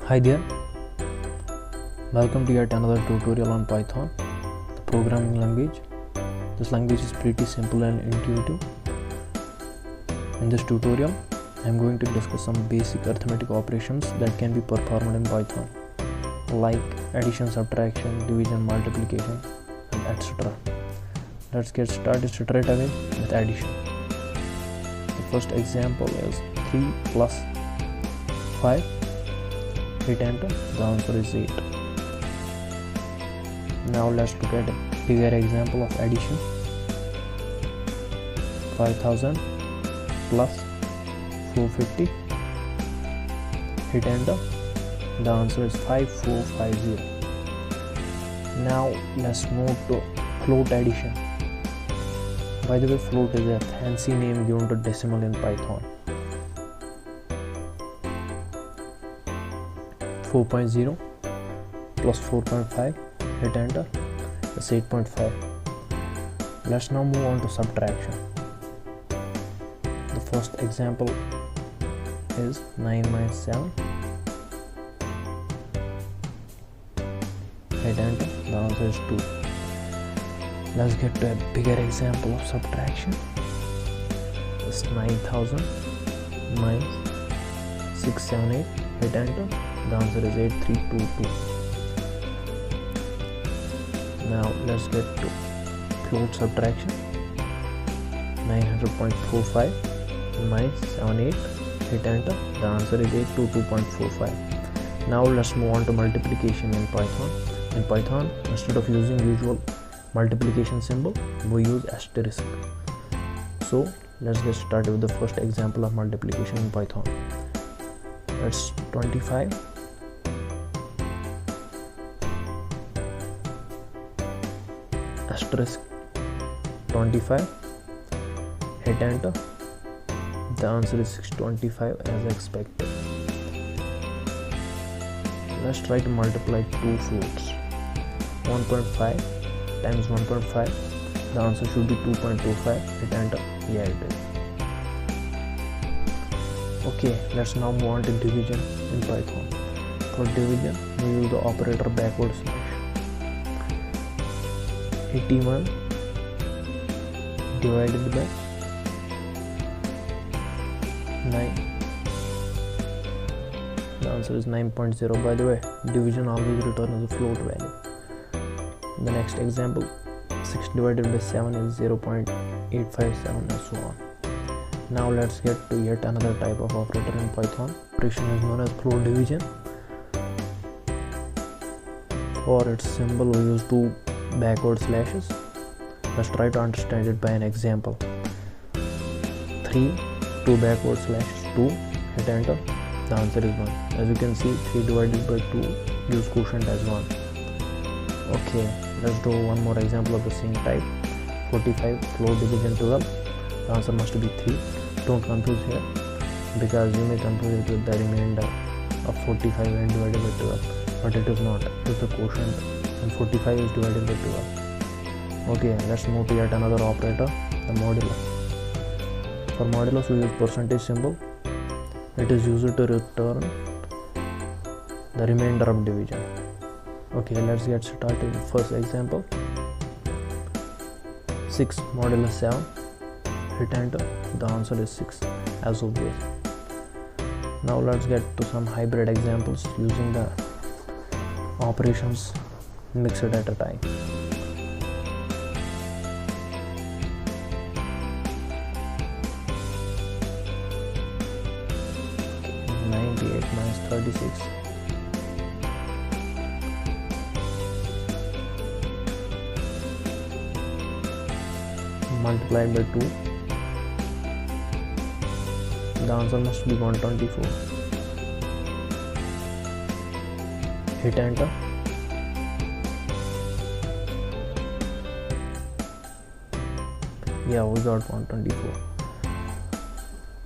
Hi there, welcome to yet another tutorial on Python, the programming language. This language is pretty simple and intuitive. In this tutorial, I am going to discuss some basic arithmetic operations that can be performed in Python, like addition, subtraction, division, multiplication, and etc. Let's get started straight away with addition. The first example is 3 plus 5. Hit enter, the answer is 8. Now let's look at a bigger example of addition. 5000 plus 450. Hit enter, the answer is 5450. Now let's move to float addition. By the way, float is a fancy name given to decimal in Python. 4.0 plus 4.5, hit enter, that's 8.5. Let's now move on to subtraction. The first example is 9 minus 7. Hit enter, the answer is 2. Let's get to a bigger example of subtraction. It's 9000 minus 678. Hit enter, the answer is 8322. Now let's get to float subtraction. 900.45 minus 78. Hit enter, the answer is 822.45. Now let's move on to multiplication in Python. In Python, instead of using usual multiplication symbol, we use asterisk. So let's get started with the first example of multiplication in Python. That's 25 asterisk 25. Hit enter, the answer is 625 as expected. Let's try to multiply two floats. 1.5 times 1.5, the answer should be 2.25. Hit enter, yeah it is. Okay, let's now move on to division in Python. For division, we use the operator backward slash. 81 divided by 9. The answer is 9.0. By the way, division always returns a float value. The next example, 6 divided by 7 is 0.857 and so on. Now let's get to yet another type of operator in Python. Operation is known as float division. For its symbol, we use two backward slashes. Let's try to understand it by an example. 3, 2 backward slashes, 2, hit enter, the answer is 1. As you can see, 3 divided by 2 gives quotient as 1. Okay, let's do one more example of the same type. 45 float division 12, the answer must be 3. Don't confuse here, because you may confuse it with the remainder of 45 and divided by 12, but it is not. It is the quotient, and 45 is divided by 12. Okay, let's move to yet another operator, the modulus. For modulus, we use percentage symbol. It is used to return the remainder of division. Okay, let's get started with the first example. 6 modulus 7. Hit enter, the answer is 6 as obvious. Now let's get to some hybrid examples using the operations mixed at a time. 98 minus 36. Multiplied by 2. The answer must be 124. Hit enter. Yeah, we got 124.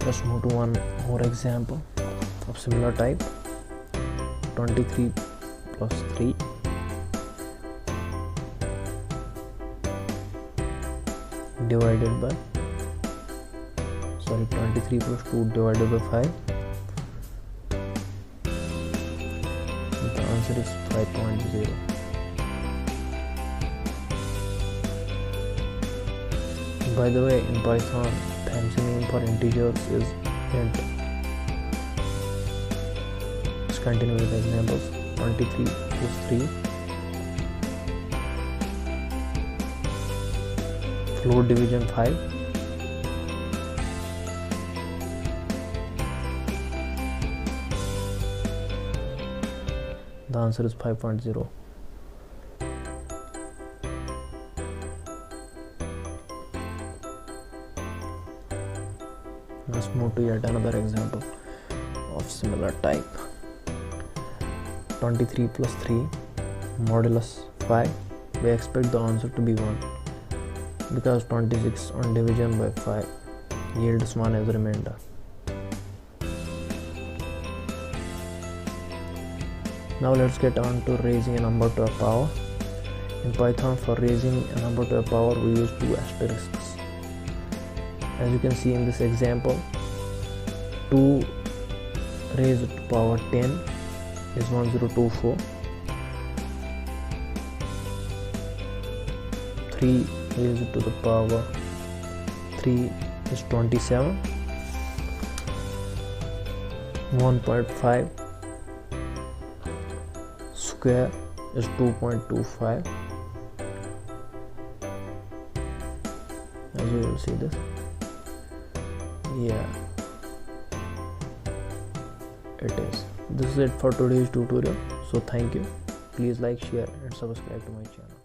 Let's move to one more example of similar type. 23 plus 3. Divided by 23 plus 2 divided by 5. The answer is 5.0. By the way, in Python, fancy name for integers is int. Let's continue with the examples. 23 plus 3. Float division 5. The answer is 5.0. Let's move to yet another example of similar type. 23 plus 3 modulus 5. We expect the answer to be 1 because 26 on division by 5 yields 1 as a remainder. Now let's get on to raising a number to a power. In Python, for raising a number to a power, we use 2 asterisks. As you can see in this example, 2 raised to power 10 is 1024. 3 raised to the power 3 is 27. 1.5 square is 2.25. As you will see this. Yeah, it is. This is it for today's tutorial. So thank you. Please like, share and subscribe to my channel.